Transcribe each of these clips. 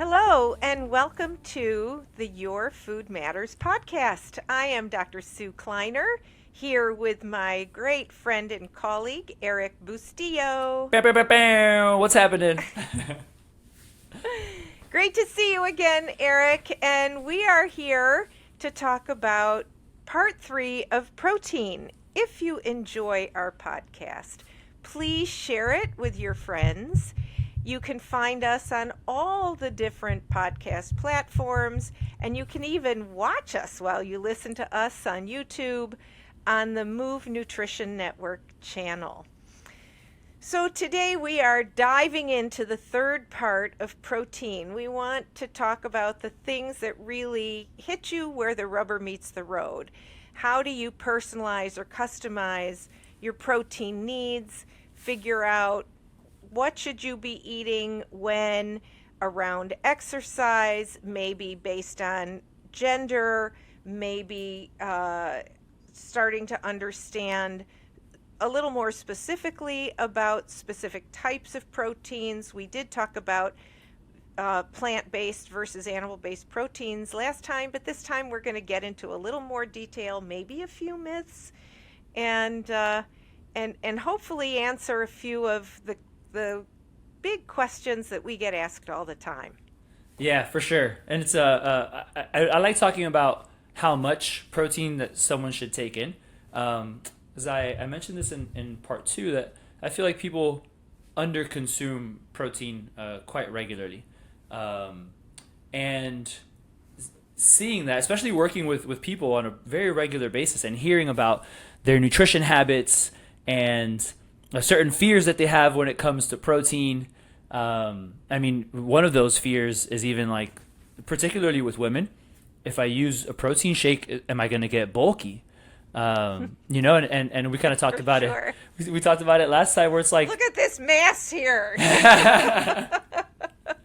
Hello, and welcome to the Your Food Matters podcast. I am Dr. Sue Kleiner, here with my great friend and colleague, Erick Bustillo. Bow, bow, bow, bow. What's happening? Great to see you again, Erick. And we are here to talk about part 3 of protein. If you enjoy our podcast, please share it with your friends. You can find us on all the different podcast platforms, and you can even watch us while you listen to us on YouTube on the Move Nutrition Network channel. So today we are diving into the third part of protein. We want to talk about the things that really hit you where the rubber meets the road. How do you personalize or customize your protein needs? Figure out what should you be eating when around exercise, maybe based on gender, maybe starting to understand a little more specifically about specific types of proteins. We did talk about plant-based versus animal-based proteins last time, but this time we're going to get into a little more detail, maybe a few myths, and hopefully answer a few of the big questions that we get asked all the time. Yeah, for sure. And it's I like talking about how much protein that someone should take in. As I mentioned this in part 2, that I feel like people underconsume protein quite regularly. And seeing that, especially working with people on a very regular basis and hearing about their nutrition habits and certain fears that they have when it comes to protein. I mean, one of those fears is even like, particularly with women, if I use a protein shake, am I going to get bulky? And we kind of talked For about sure. it. We talked about it last time where it's like, Look at this mass here.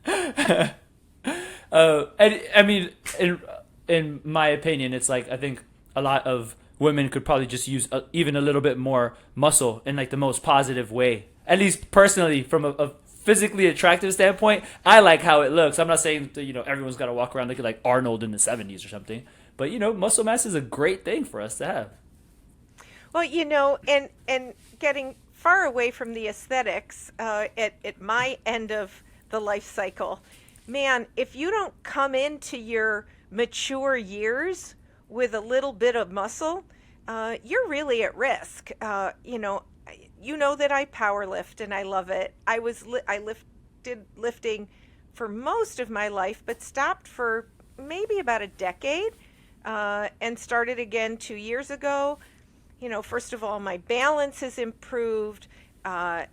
and I mean, in my opinion, it's like, I think a lot of women could probably just use even a little bit more muscle in like the most positive way. At least personally, from a physically attractive standpoint, I like how it looks. I'm not saying that, everyone's got to walk around looking like Arnold in the 70s or something. But, muscle mass is a great thing for us to have. Well, and getting far away from the aesthetics at my end of the life cycle, man, if you don't come into your mature years with a little bit of muscle, you're really at risk. You know that I power lift and I love it. I lifted lifting for most of my life, but stopped for maybe about a decade, and started again 2 years ago. First of all, my balance has improved. My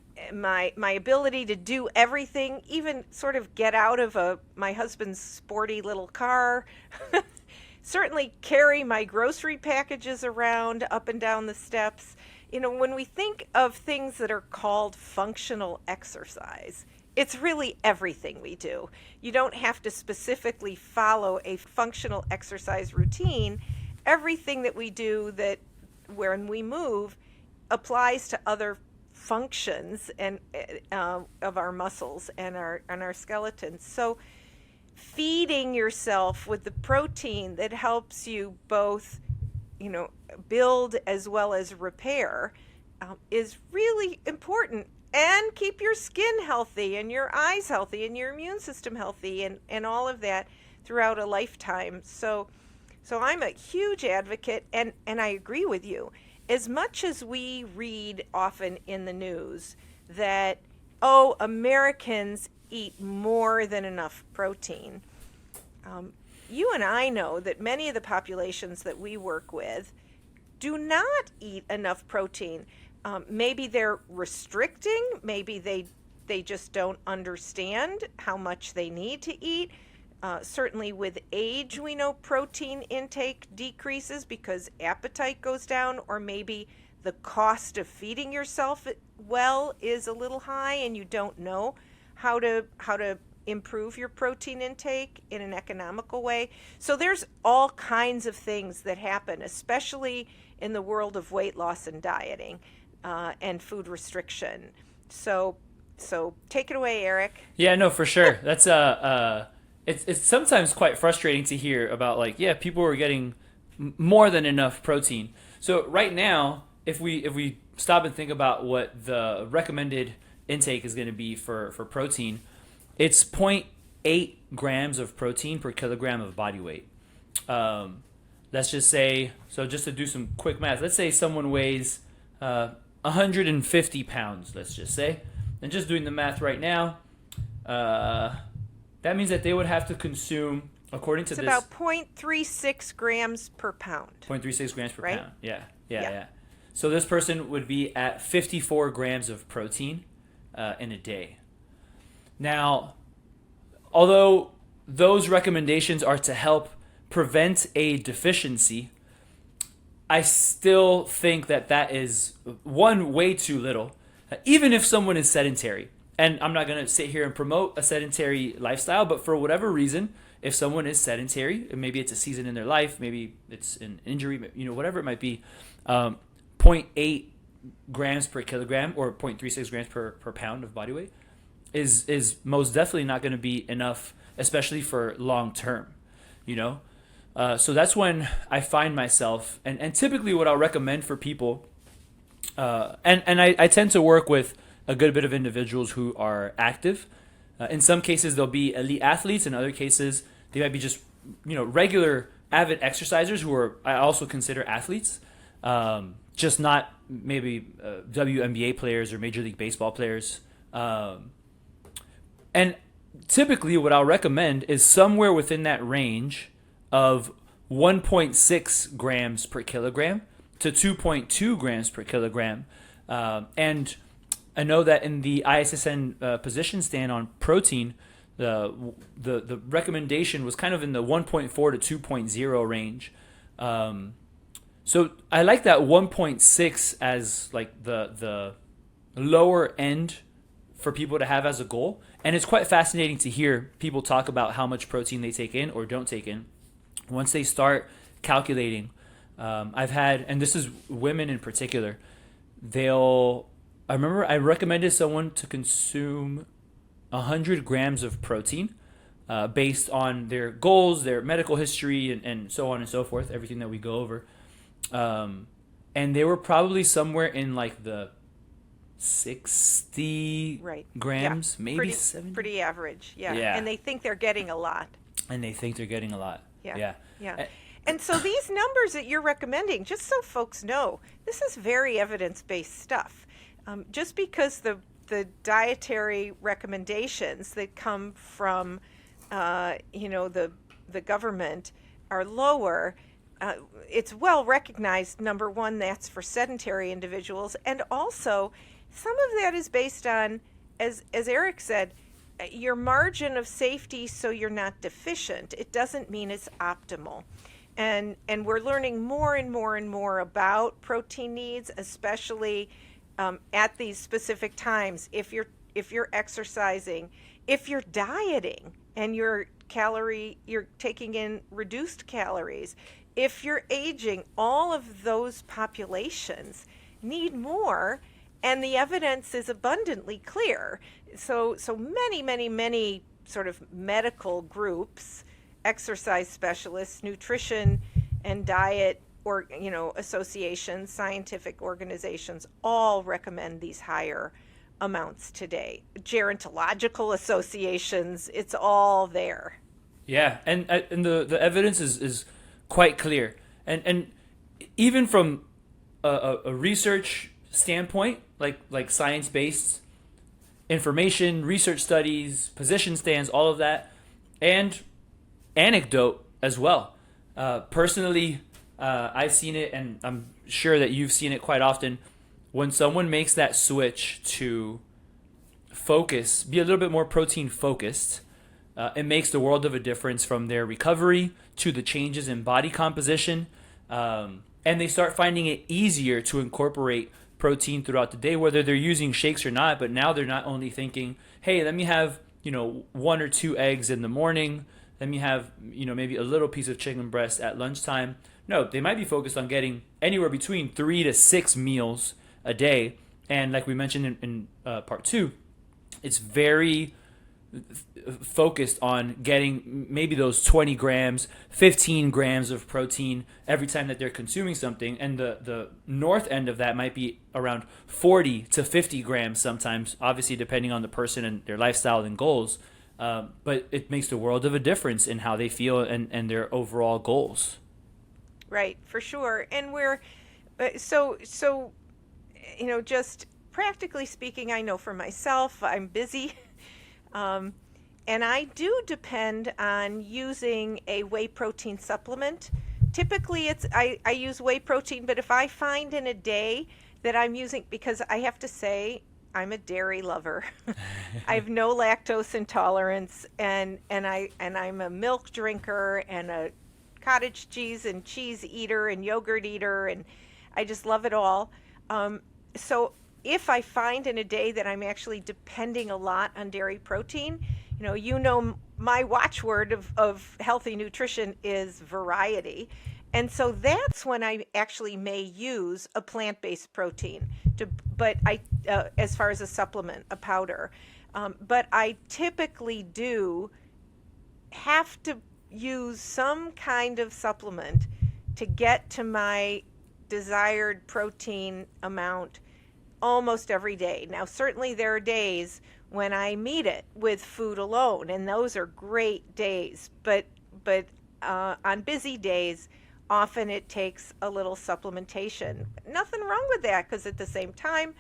ability to do everything, even sort of get out of my husband's sporty little car. Certainly carry my grocery packages around up and down the steps. When we think of things that are called functional exercise, it's really everything we do. You don't have to specifically follow a functional exercise routine. Everything that we do that when we move applies to other functions and of our muscles and our skeletons. So feeding yourself with the protein that helps you both, build as well as repair is really important. And keep your skin healthy and your eyes healthy and your immune system healthy and all of that throughout a lifetime. So I'm a huge advocate, and I agree with you. As much as we read often in the news that, Americans eat more than enough protein, you and I know that many of the populations that we work with do not eat enough protein. Maybe they're restricting, maybe they just don't understand how much they need to eat. Certainly with age, we know protein intake decreases because appetite goes down, or maybe the cost of feeding yourself well is a little high and you don't know how to improve your protein intake in an economical way. So there's all kinds of things that happen, especially in the world of weight loss and dieting and food restriction. So take it away, Erick. Yeah, no, for sure. That's it's sometimes quite frustrating to hear about, like, yeah, people are getting more than enough protein. So right now, if we stop and think about what the recommended intake is going to be for protein, it's zero point 0.8 grams of protein per kilogram of body weight. Let's just say, so just to do some quick math, let's say someone weighs 150 pounds, let's just say, and just doing the math right now, that means that they would have to consume, according to It's this, about 0.36 grams per pound. 0.36 grams per Right? pound. Yeah. Yeah. So this person would be at 54 grams of protein in a day. Now, although those recommendations are to help prevent a deficiency, I still think that that is, one, way too little. Even if someone is sedentary, and I'm not going to sit here and promote a sedentary lifestyle, but for whatever reason, if someone is sedentary, and maybe it's a season in their life, maybe it's an injury, whatever it might be, zero point 0.8 grams per kilogram or 0.36 grams per pound of body weight is most definitely not going to be enough, especially for long term, So that's when I find myself, and typically what I'll recommend for people, and I tend to work with a good bit of individuals who are active. In some cases, they'll be elite athletes. In other cases, they might be just regular avid exercisers who are, I also consider, athletes, just not maybe WNBA players or Major League Baseball players. And typically, what I'll recommend is somewhere within that range of 1.6 grams per kilogram to 2.2 grams per kilogram. And I know that in the ISSN position stand on protein, the recommendation was kind of in the 1.4 to 2.0 range. So I like that 1.6 as like the lower end for people to have as a goal. And it's quite fascinating to hear people talk about how much protein they take in or don't take in. Once they start calculating, I've had, and this is women in particular, I remember I recommended someone to consume 100 grams of protein based on their goals, their medical history, and so on and so forth, everything that we go over. And they were probably somewhere in like the 60 Right. grams, Yeah. maybe 70. Pretty average. Yeah. Yeah. And they think they're getting a lot. And they think they're getting a lot. Yeah. Yeah. Yeah. And so these numbers that you're recommending, just so folks know, this is very evidence-based stuff. Just because the dietary recommendations that come from, the government are lower, it's well recognized. Number one, that's for sedentary individuals, and also some of that is based on, as Erick said, your margin of safety, so you're not deficient. It doesn't mean it's optimal. And we're learning more and more and more about protein needs, especially at these specific times. If you're exercising, if you're dieting and you're taking in reduced calories, if you're aging, all of those populations need more, and the evidence is abundantly clear. So many sort of medical groups, exercise specialists, nutrition and diet or associations, scientific organizations all recommend these higher amounts today. Gerontological associations, it's all there. Yeah, and the evidence is quite clear, and even from a research standpoint, like science-based information, research studies, position stands, all of that, and anecdote as well. Personally, I've seen it, and I'm sure that you've seen it quite often. When someone makes that switch to focus, be a little bit more protein focused, it makes the world of a difference from their recovery to the changes in body composition. And they start finding it easier to incorporate protein throughout the day, whether they're using shakes or not. But now they're not only thinking, hey, let me have, 1 or 2 eggs in the morning. Let me have, maybe a little piece of chicken breast at lunchtime. No, they might be focused on getting anywhere between 3 to 6 meals a day. And like we mentioned in part 2, it's very focused on getting maybe those 20 grams, 15 grams of protein every time that they're consuming something. And the north end of that might be around 40 to 50 grams sometimes, obviously depending on the person and their lifestyle and goals. But it makes the world of a difference in how they feel and their overall goals. Right, for sure. And we're so just practically speaking, I know for myself, I'm busy. And I do depend on using a whey protein supplement. Typically, I use whey protein, but if I find in a day that I'm using, because I have to say, I'm a dairy lover. I have no lactose intolerance, and I'm a milk drinker and a cottage cheese and cheese eater and yogurt eater, and I just love it all. So if I find in a day that I'm actually depending a lot on dairy protein, my watchword of healthy nutrition is variety. And so that's when I actually may use a plant-based protein, as far as a supplement, a powder. But I typically do have to use some kind of supplement to get to my desired protein amount almost every day. Now, certainly there are days when I meet it with food alone, and those are great days. But on busy days, often it takes a little supplementation. Nothing wrong with that, because at the same time,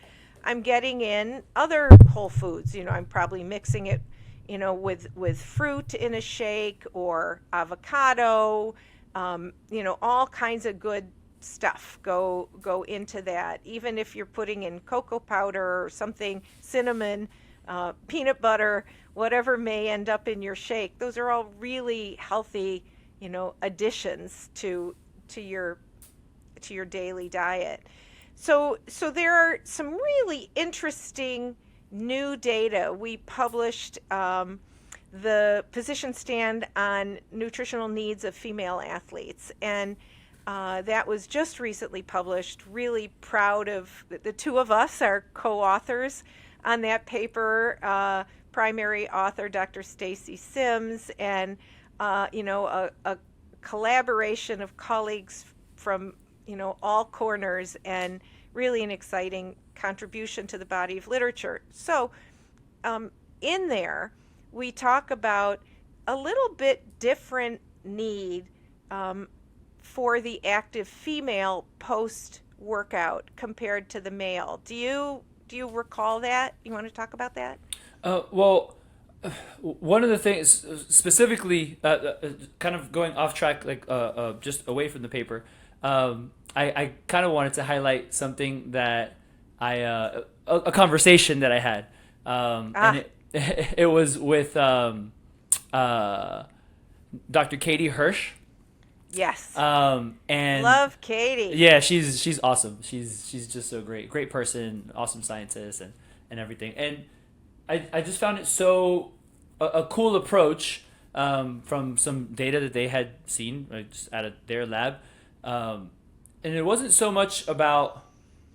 I'm getting in other whole foods. I'm probably mixing it, with fruit in a shake or avocado. All kinds of good stuff go into that. Even if you're putting in cocoa powder or something, cinnamon, peanut butter, whatever may end up in your shake, those are all really healthy, additions to your daily diet. So there are some really interesting new data. We published the position stand on nutritional needs of female athletes, and that was just recently published. Really proud of the two of us, are co-authors on that paper. Primary author Dr. Stacy Sims, and a collaboration of colleagues from all corners, and really an exciting contribution to the body of literature. So in there we talk about a little bit different need for the active female post workout compared to the male. Do you recall that? You want to talk about that? Well, one of the things specifically, kind of going off track, like just away from the paper, I kind of wanted to highlight something that a conversation that I had, and it was with Dr. Katie Hirsch. Yes. And love Katie. Yeah, she's awesome. She's just so great person, awesome scientist, and everything. And I just found it so a cool approach from some data that they had seen just out of their lab, and it wasn't so much about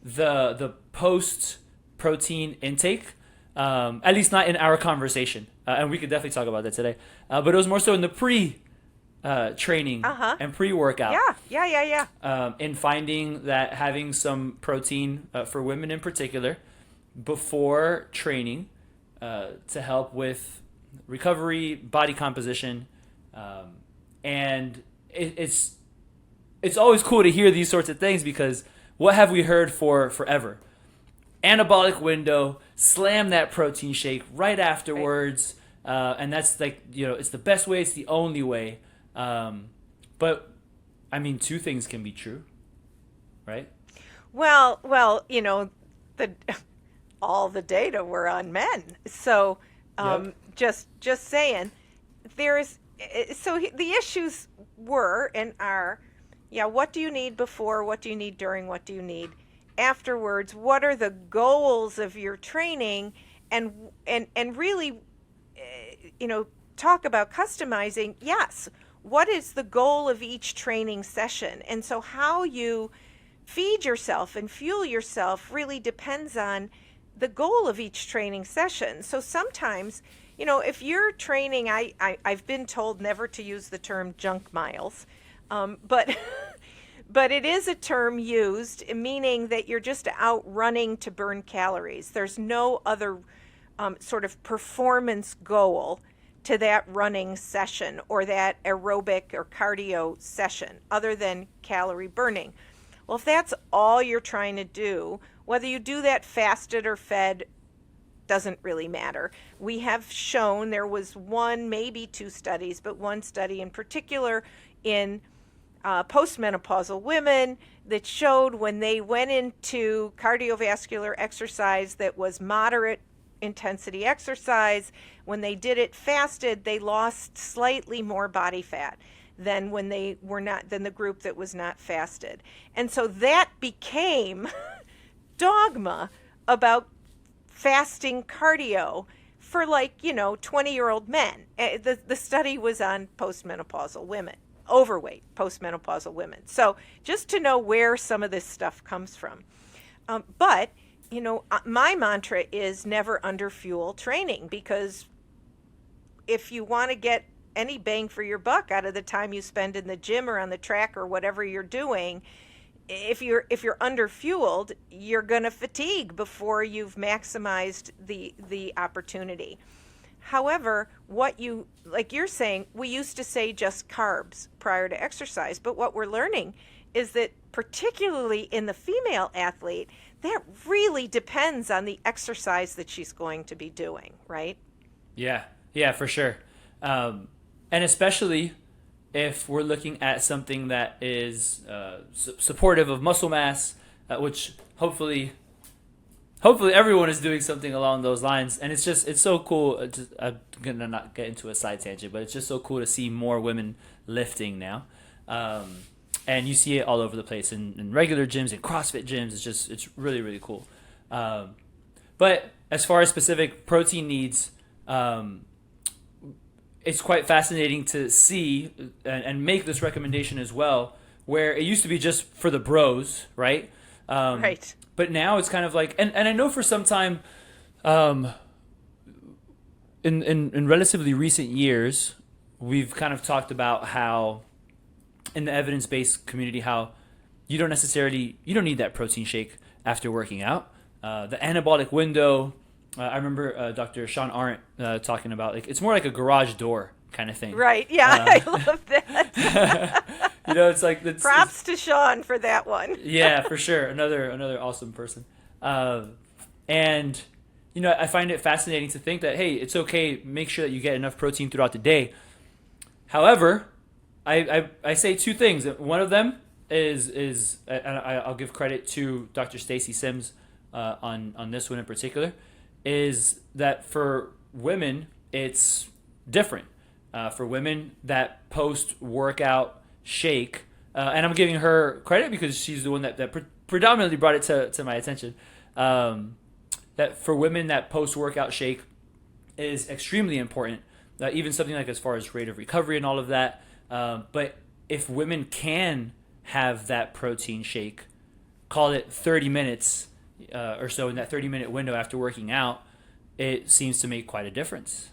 the post protein intake, at least not in our conversation, and we could definitely talk about that today. But it was more so in the pre training and pre-workout. Yeah. In finding that having some protein for women in particular before training to help with recovery, body composition, and it's always cool to hear these sorts of things, because what have we heard for forever? Anabolic window, slam that protein shake right afterwards, and that's like, it's the best way, it's the only way. But I mean, two things can be true, right? Well, all the data were on men. So, Yep. just saying, so the issues were and are, what do you need before? What do you need during? What do you need afterwards? What are the goals of your training? And really, talk about customizing. Yes. What is the goal of each training session? And so how you feed yourself and fuel yourself really depends on the goal of each training session. So sometimes, if you're training, I've been told never to use the term junk miles, but but it is a term used meaning that you're just out running to burn calories. There's no other sort of performance goal to that running session or that aerobic or cardio session other than calorie burning. Well, if that's all you're trying to do, whether you do that fasted or fed doesn't really matter. We have shown, there was one, maybe two studies, but one study in particular in postmenopausal women that showed when they went into cardiovascular exercise that was moderate intensity exercise, when they did it fasted, they lost slightly more body fat than when they were not, than the group that was not fasted. And so that became dogma about fasting cardio for 20-year-old men. The study was on postmenopausal women, overweight postmenopausal women. So just to know where some of this stuff comes from. But my mantra is never underfuel training, because if you want to get any bang for your buck out of the time you spend in the gym or on the track or whatever you're doing, if you're underfueled, you're going to fatigue before you've maximized the opportunity. However, like you're saying, we used to say just carbs prior to exercise, but what we're learning is that particularly in the female athlete, that really depends on the exercise that she's going to be doing, right? Yeah, for sure. And especially if we're looking at something that is supportive of muscle mass, which hopefully everyone is doing something along those lines. And it's so cool. I'm going to not get into a side tangent, but it's just so cool to see more women lifting now. And you see it all over the place in regular gyms and CrossFit gyms. It's really, really cool. But as far as specific protein needs, it's quite fascinating to see and make this recommendation as well, where it used to be just for the bros, right? Right. But now it's kind of like, and I know for some time, in relatively recent years, we've kind of talked about how, in the evidence-based community, how you don't need that protein shake after working out. The anabolic window, I remember Dr. Sean Arendt talking about, it's more like a garage door kind of thing. Right. Yeah, I love that. It's like props to Sean for that one. Yeah, for sure. Another awesome person. And I find it fascinating to think that, hey, it's okay. Make sure that you get enough protein throughout the day. However, I say two things. One of them is and I'll give credit to Dr. Stacy Sims on this one in particular, is that for women it's different. For women, that post-workout shake, and I'm giving her credit because she's the one that predominantly brought it to my attention, that for women that post-workout shake is extremely important, even something like as far as rate of recovery and all of that. But if women can have that protein shake, call it 30 minutes or so in that 30-minute window after working out, it seems to make quite a difference.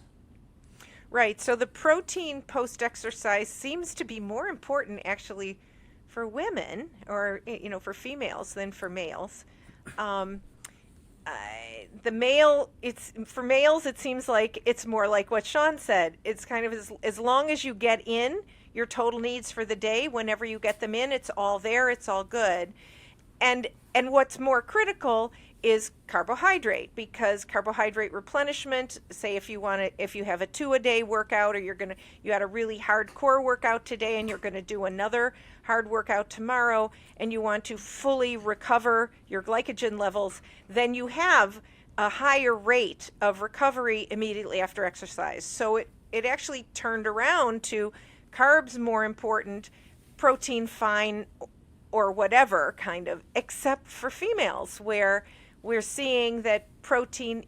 Right. So the protein post-exercise seems to be more important actually for women or, for females than for males. The male, for males, it seems like it's more like what Sean said. It's kind of as long as you get in your total needs for the day, whenever you get them in, it's all there, it's all good. And what's more critical is carbohydrate, because carbohydrate replenishment, say if you have a 2-a-day workout, or you had a really hardcore workout today and you're going to do another hard workout tomorrow, and you want to fully recover your glycogen levels, then you have a higher rate of recovery immediately after exercise. So it actually turned around to carbs more important, protein fine, or whatever kind of, except for females, where we're seeing that protein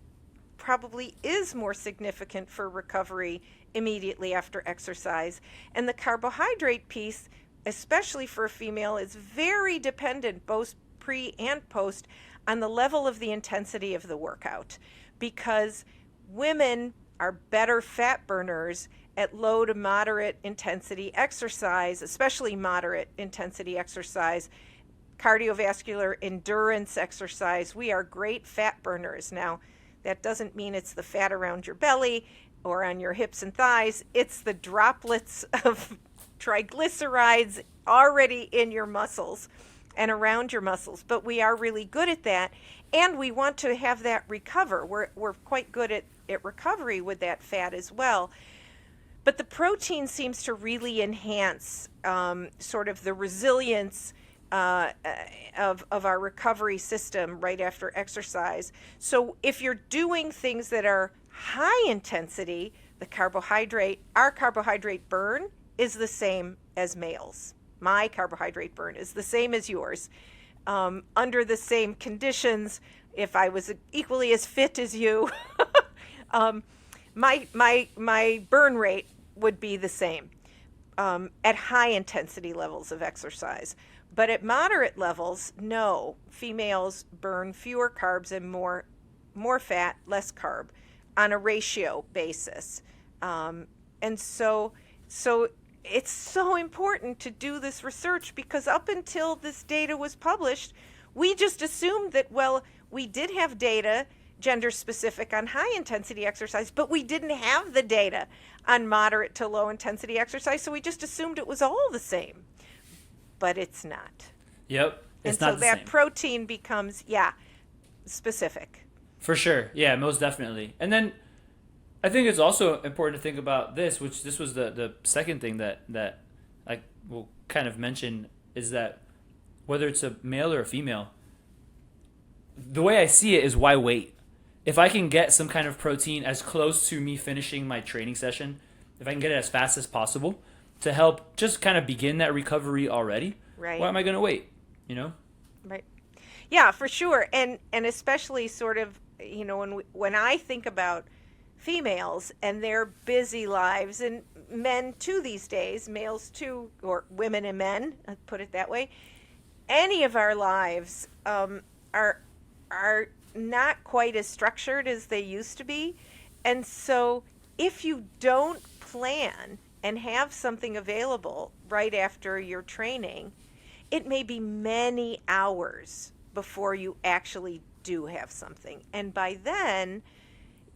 probably is more significant for recovery immediately after exercise. And the carbohydrate piece, especially for a female, is very dependent, both pre and post, on the level of the intensity of the workout. Because women are better fat burners at low to moderate intensity exercise, especially moderate intensity exercise, cardiovascular endurance exercise. We are great fat burners. Now, that doesn't mean it's the fat around your belly or on your hips and thighs. It's the droplets of triglycerides already in your muscles and around your muscles. But we are really good at that, and we want to have that recover. We're quite good at recovery with that fat as well. But the protein seems to really enhance sort of the resilience of our recovery system right after exercise. So if you're doing things that are high intensity, our carbohydrate burn is the same as males. My carbohydrate burn is the same as yours. Under the same conditions, if I was equally as fit as you, my burn rate would be the same at high intensity levels of exercise. But at moderate levels, no. Females burn fewer carbs and more fat, less carb on a ratio basis. And so it's so important to do this research, because up until this data was published, we just assumed that, well, we did have data gender specific on high intensity exercise, but we didn't have the data on moderate to low intensity exercise, so we just assumed it was all the same. But it's not. Yep. It's and not so the that same. protein becomes, specific. For sure. Yeah, most definitely. And then I think it's also important to think about this, which this was the second thing that I will kind of mention, is that whether it's a male or a female, the way I see it is, why wait? If I can get some kind of protein as close to me finishing my training session, if I can get it as fast as possible to help just kind of begin that recovery already, Right. why am I going to wait? Right. Yeah, for sure. And especially sort of, when I think about females and their busy lives, and men too these days, males too, or women and men, I'd put it that way, any of our lives are not quite as structured as they used to be. And so if you don't plan and have something available right after your training, it may be many hours before you actually do have something. And by then,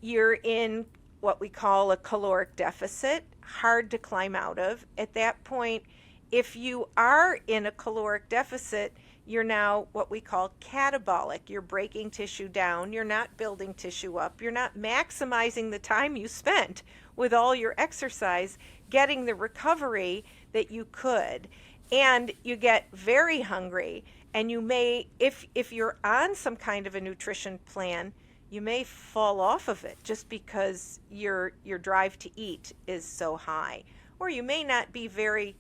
you're in what we call a caloric deficit, hard to climb out of. At that point, if you are in a caloric deficit, you're now what we call catabolic. You're breaking tissue down. You're not building tissue up. You're not maximizing the time you spent with all your exercise, getting the recovery that you could. And you get very hungry, and you may, if you're on some kind of a nutrition plan, you may fall off of it just because your drive to eat is so high. Or you may not be very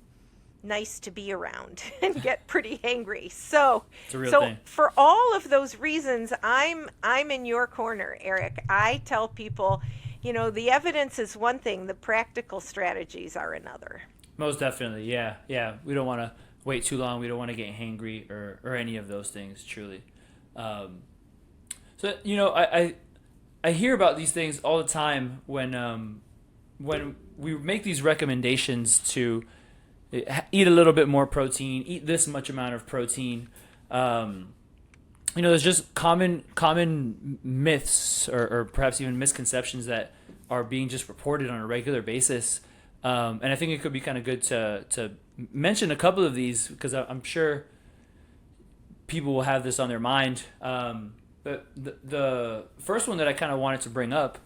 nice to be around and get pretty hangry. So, It's a real thing. For all of those reasons, I'm in your corner, Eric. I tell people, the evidence is one thing, the practical strategies are another. Most definitely. Yeah. We don't want to wait too long. We don't want to get hangry or any of those things, truly. So, I hear about these things all the time when we make these recommendations to eat a little bit more protein, eat this much amount of protein. There's just common myths or perhaps even misconceptions that are being just reported on a regular basis. And I think it could be kind of good to mention a couple of these, because I'm sure people will have this on their mind. But the first one that I kind of wanted to bring up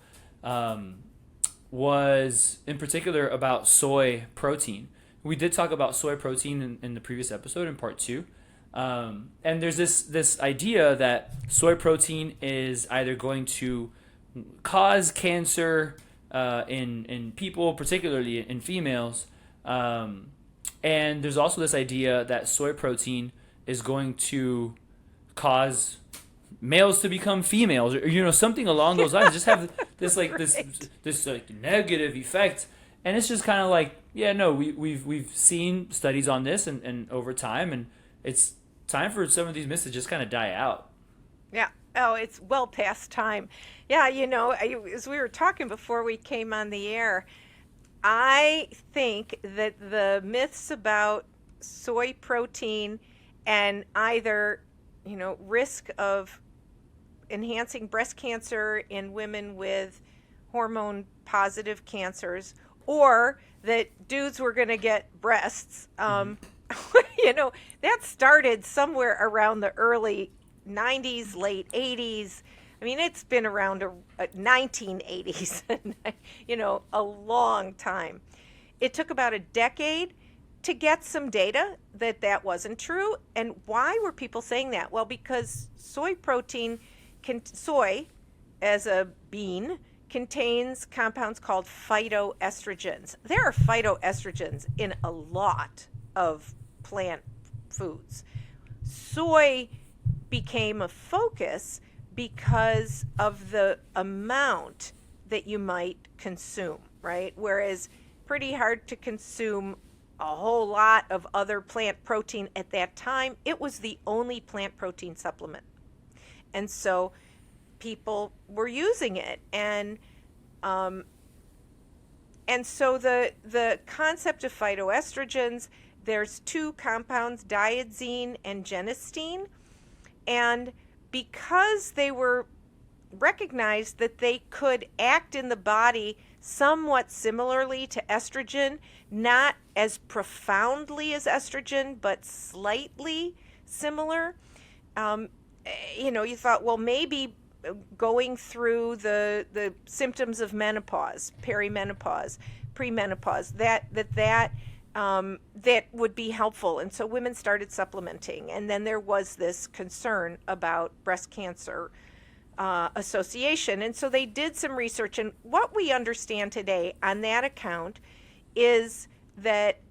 was in particular about soy protein. We did talk about soy protein in the previous episode in part 2. And there's this idea that soy protein is either going to cause cancer in people, particularly in females. And there's also this idea that soy protein is going to cause males to become females, or something along those lines. Just have this like this negative effect. And it's just kind of like, we've seen studies on this and over time, and it's time for some of these myths to just kind of die out. Yeah, Oh, it's well past time. Yeah, as we were talking before we came on the air, I think that the myths about soy protein and either, risk of enhancing breast cancer in women with hormone positive cancers, or that dudes were going to get breasts. That started somewhere around the early 90s, late 80s. I mean, it's been around 1980s, a long time. It took about a decade to get some data that that wasn't true. And why were people saying that? Well, because soy as a bean contains compounds called phytoestrogens. There are phytoestrogens in a lot of plant foods. Soy became a focus because of the amount that you might consume, right? Whereas pretty hard to consume a whole lot of other plant protein at that time. It was the only plant protein supplement. And so people were using it. And so the concept of phytoestrogens, there's two compounds, diazine and genistein. And because they were recognized that they could act in the body somewhat similarly to estrogen, not as profoundly as estrogen, but slightly similar, you thought, well, maybe going through the symptoms of menopause, perimenopause, premenopause, that would be helpful. And so women started supplementing. And then there was this concern about breast cancer association. And so they did some research. And what we understand today on that account is that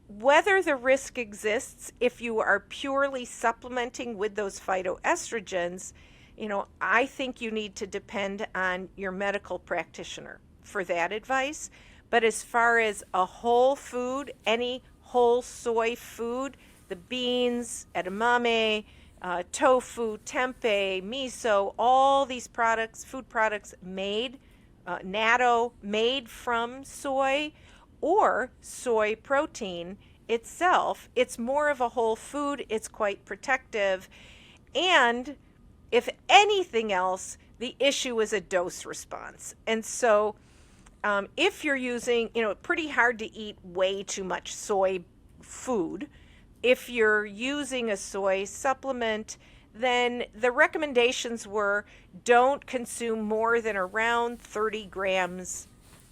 whether the risk exists if you are purely supplementing with those phytoestrogens, I think you need to depend on your medical practitioner for that advice. But as far as a whole food, any whole soy food, the beans, edamame, tofu, tempeh, miso, all these products, food products made, natto, made from soy, or soy protein itself, it's more of a whole food. It's quite protective. And if anything else, the issue is a dose response. And so if you're using, pretty hard to eat way too much soy food. If you're using a soy supplement, then the recommendations were don't consume more than around 30 grams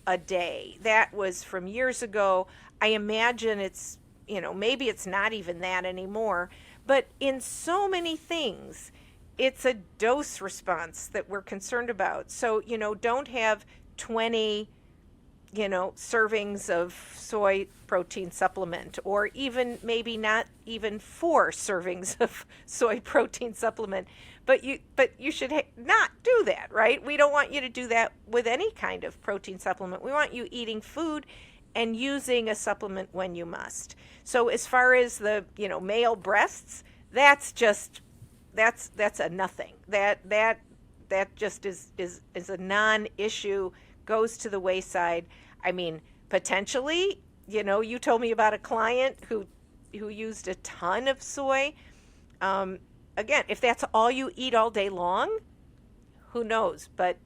a day. That was from years ago. I imagine it's, maybe it's not even that anymore. But in so many things, it's a dose response that we're concerned about. So, don't have 20 servings of soy protein supplement, or even maybe not even 4 servings of soy protein supplement. But you should not do that, right? We don't want you to do that with any kind of protein supplement. We want you eating food and using a supplement when you must. So as far as the, male breasts, that's a nothing. That just is a non-issue, goes to the wayside. I mean, potentially, you told me about a client who used a ton of soy. Again, if that's all you eat all day long, who knows? But,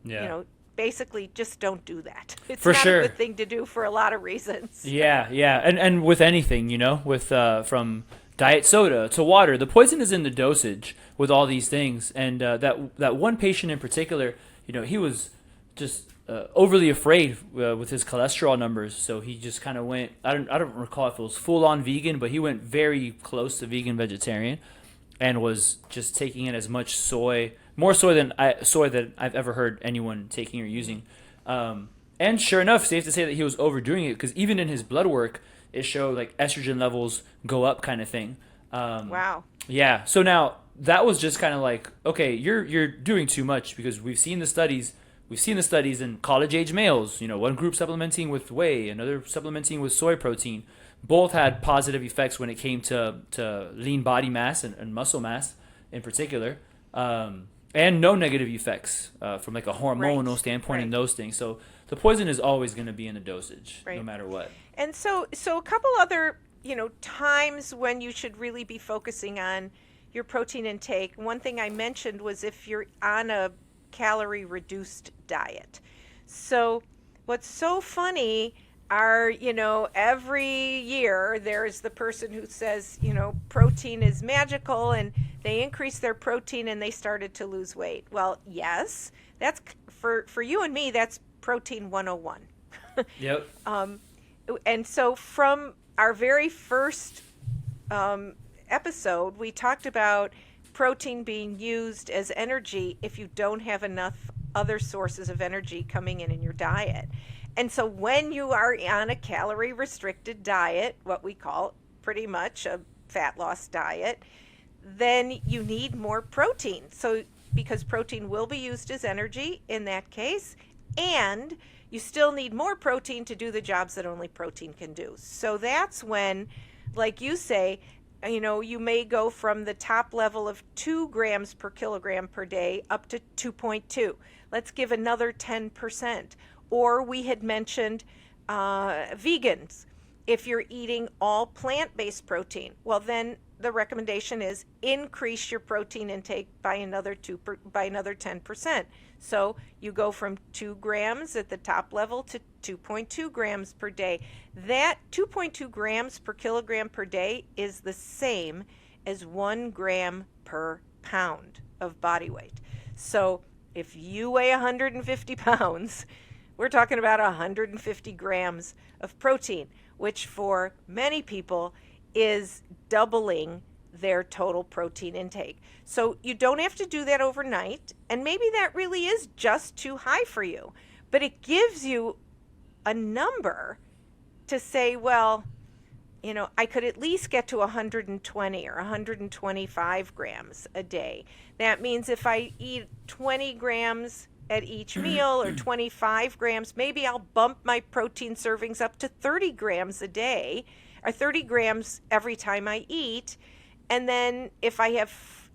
basically just don't do that. It's For not sure. a good thing to do for a lot of reasons. Yeah. And with anything, with from diet soda to water, the poison is in the dosage with all these things. And that one patient in particular, he was just overly afraid with his cholesterol numbers, so he just kind of went. I don't recall if it was full on vegan, but he went very close to vegan vegetarian, and was just taking in as much soy, more soy than I've ever heard anyone taking or using. And sure enough, safe to say that he was overdoing it, because even in his blood work, it showed like estrogen levels go up, kind of thing. Wow. Yeah. So now that was just kind of like, okay, you're doing too much, because we've seen the studies. We've seen the studies in college-age males, one group supplementing with whey, another supplementing with soy protein. Both had positive effects when it came to lean body mass and muscle mass in particular. and no negative effects from like a hormonal Right, standpoint and right. those things. So the poison is always going to be in the dosage, no Right. matter what. And so a couple other, times when you should really be focusing on your protein intake. One thing I mentioned was if you're on a calorie reduced diet. So what's so funny are, every year there's the person who says, protein is magical, and they increase their protein and they started to lose weight. Well, yes, that's for you and me, that's protein 101. Yep. And so from our very first episode, we talked about protein being used as energy if you don't have enough other sources of energy coming in your diet. And so when you are on a calorie restricted diet, what we call pretty much a fat loss diet, then you need more protein. So because protein will be used as energy in that case, and you still need more protein to do the jobs that only protein can do. So that's when, like you say, you may go from the top level of 2 grams per kilogram per day up to 2.2. Let's give another 10%. Or we had mentioned vegans. If you're eating all plant-based protein, well, then the recommendation is increase your protein intake by another 10%. So you go from 2 grams at the top level to 2.2 grams per day. That 2.2 grams per kilogram per day is the same as 1 gram per pound of body weight. So if you weigh 150 pounds, we're talking about 150 grams of protein, which for many people is doubling their total protein intake. So you don't have to do that overnight, and maybe that really is just too high for you, but it gives you a number to say, well, I could at least get to 120 or 125 grams a day. That means if I eat 20 grams at each meal or 25 grams, maybe I'll bump my protein servings up to 30 grams a day or 30 grams every time I eat. And then if I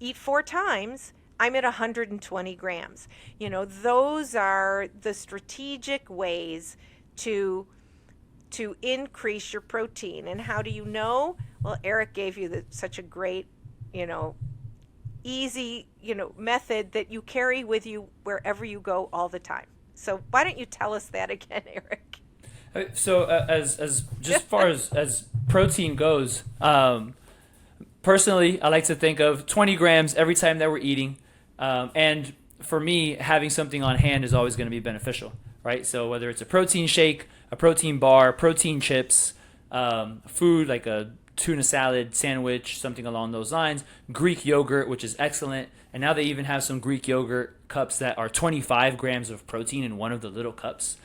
eat 4 times, I'm at 120 grams. Those are the strategic ways to increase your protein. And how do you know? Well, Erick gave you such a great, easy, method that you carry with you wherever you go all the time. So why don't you tell us that again, Erick? So as just far as protein goes, personally, I like to think of 20 grams every time that we're eating. And for me, having something on hand is always going to be beneficial, right? So whether it's a protein shake, a protein bar, protein chips, food like a tuna salad, sandwich, something along those lines, Greek yogurt, which is excellent. And now they even have some Greek yogurt cups that are 25 grams of protein in one of the little cups,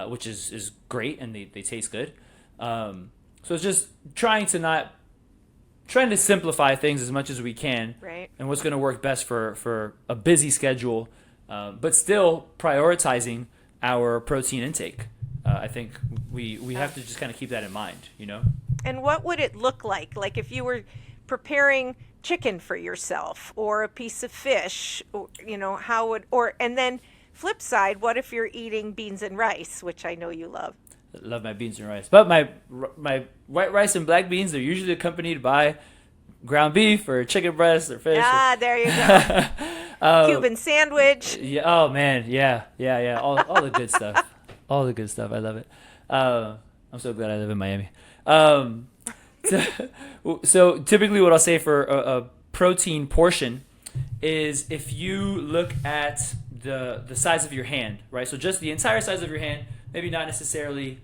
which is great, and they taste good. So it's just trying to simplify things as much as we can, Right. and what's going to work best for a busy schedule, but still prioritizing our protein intake. I think we have to just kind of keep that in mind, And what would it look like? Like if you were preparing chicken for yourself or a piece of fish, or, and then flip side, what if you're eating beans and rice, which I know you love? I love my beans and rice, but my white rice and black beans, they're usually accompanied by ground beef or chicken breast or fish. There you go. Cuban sandwich. Yeah. Oh man. Yeah. All the good stuff. All the good stuff. I love it. I'm so glad I live in Miami. So typically what I'll say for a protein portion is if you look at the size of your hand, right? So just the entire size of your hand, maybe not necessarily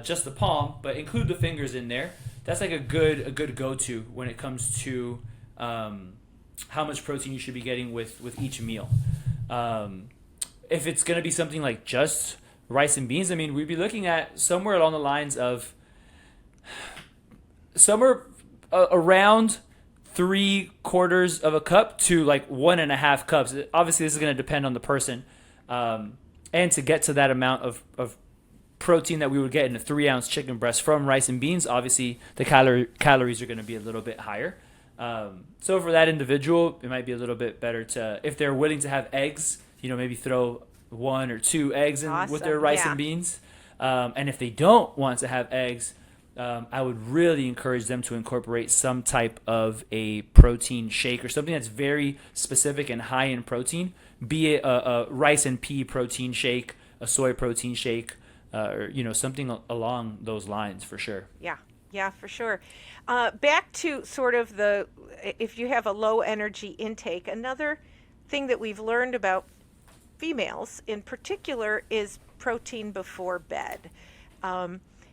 just the palm, but include the fingers in there. That's like a good go-to when it comes to how much protein you should be getting with each meal. If it's going to be something like just rice and beans, I mean, we'd be looking at somewhere along the lines of somewhere around 3/4 of a cup to like 1.5 cups. Obviously, this is going to depend on the person. And to get to that amount of protein that we would get in a 3-ounce chicken breast from rice and beans, obviously the calories are going to be a little bit higher. So for that individual, it might be a little bit better to, if they're willing to have eggs, maybe throw 1 or 2 eggs in with their Awesome, rice yeah. and beans. And if they don't want to have eggs, I would really encourage them to incorporate some type of a protein shake or something that's very specific and high in protein, be it a rice and pea protein shake, a soy protein shake, or something along those lines for sure. Yeah, yeah, for sure. Back to sort of if you have a low energy intake, another thing that we've learned about females in particular is protein before bed.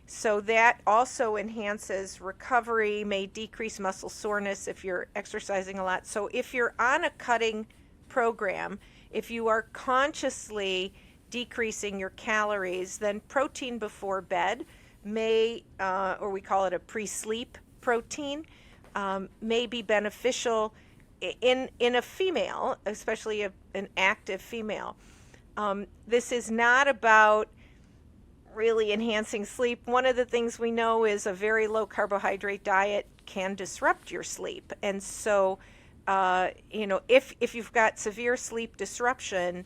So that also enhances recovery, may decrease muscle soreness if you're exercising a lot. So if you're on a cutting program, if you are consciously decreasing your calories, then protein before bed may, or we call it a pre-sleep protein, may be beneficial in a female, especially an active female. This is not about really enhancing sleep. One of the things we know is a very low carbohydrate diet can disrupt your sleep. And so, if you've got severe sleep disruption,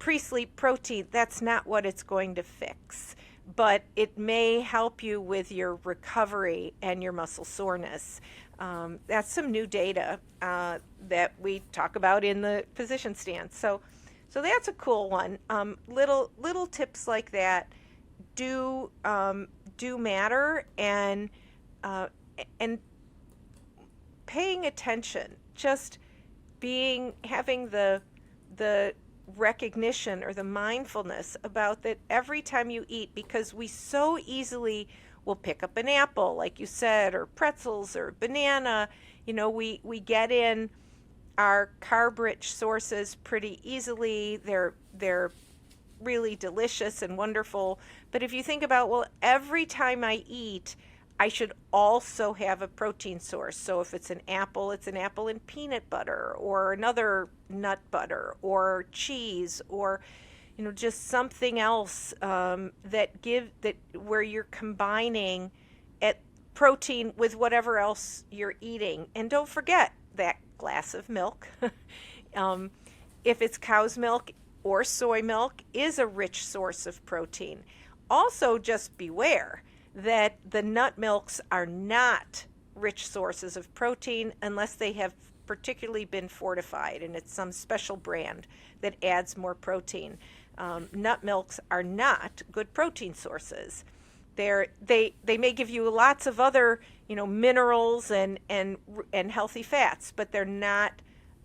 pre-sleep protein, that's not what it's going to fix. But it may help you with your recovery and your muscle soreness. That's some new data that we talk about in the position stand. So that's a cool one. Little tips like that do matter, and paying attention, just having the recognition or the mindfulness about that every time you eat, because we so easily will pick up an apple, like you said, or pretzels or banana. We get in our carb-rich sources pretty easily. They're really delicious and wonderful. But if you think about, well, every time I eat, I should also have a protein source. So if it's an apple in peanut butter or another nut butter or cheese, or just something else where you're combining protein with whatever else you're eating. And don't forget that glass of milk. If it's cow's milk or soy milk, is a rich source of protein. Also, just beware that the nut milks are not rich sources of protein unless they have particularly been fortified and it's some special brand that adds more protein. Nut milks are not good protein sources. They may give you lots of other minerals and healthy fats, but they're not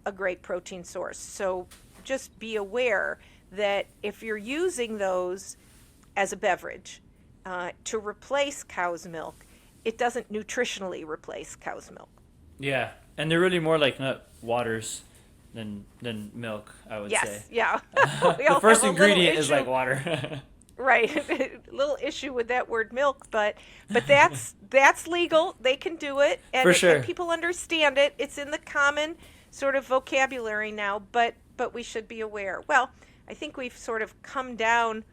a great protein source. So just be aware that if you're using those as a beverage to replace cow's milk, it doesn't nutritionally replace cow's milk. Yeah, and they're really more like nut waters than milk, I would say. Yes, yeah. The first ingredient is like water. Right, a little issue with that word milk, but that's legal. They can do it, and, For sure. And people understand it. It's in the common sort of vocabulary now, but we should be aware. Well, I think we've sort of come down.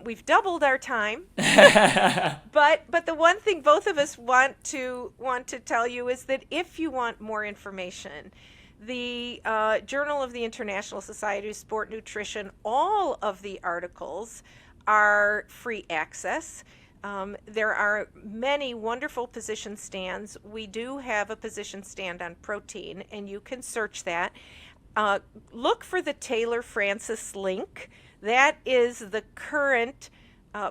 We've doubled our time, but the one thing both of us want to tell you is that if you want more information, the Journal of the International Society of Sport Nutrition, all of the articles are free access. There are many wonderful position stands. We do have a position stand on protein, and you can search that. Look for the Taylor Francis link. That is the current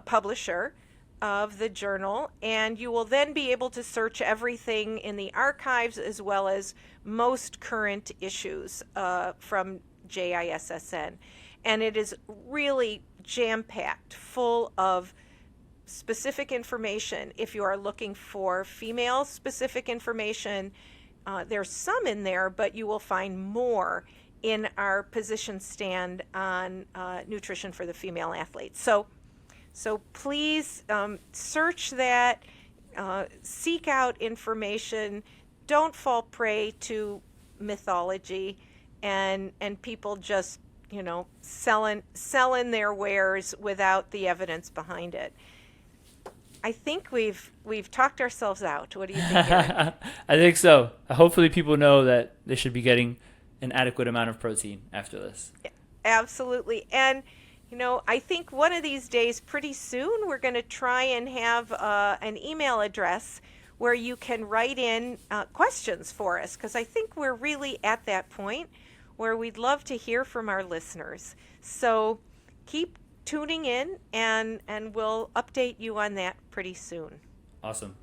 publisher of the journal, and you will then be able to search everything in the archives as well as most current issues from JISSN. And it is really jam-packed, full of specific information. If you are looking for female-specific information, there's some in there, but you will find more in our position stand on nutrition for the female athletes. So please search that, seek out information. Don't fall prey to mythology and people just selling their wares without the evidence behind it. I think we've talked ourselves out. What do you think, Eric? I think so. Hopefully, people know that they should be getting an adequate amount of protein after this. Absolutely. And, I think one of these days, pretty soon, we're going to try and have an email address where you can write in questions for us, because I think we're really at that point where we'd love to hear from our listeners. So keep tuning in, and we'll update you on that pretty soon. Awesome.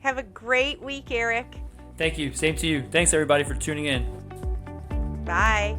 Have a great week, Eric. Thank you. Same to you. Thanks, everybody, for tuning in. Bye.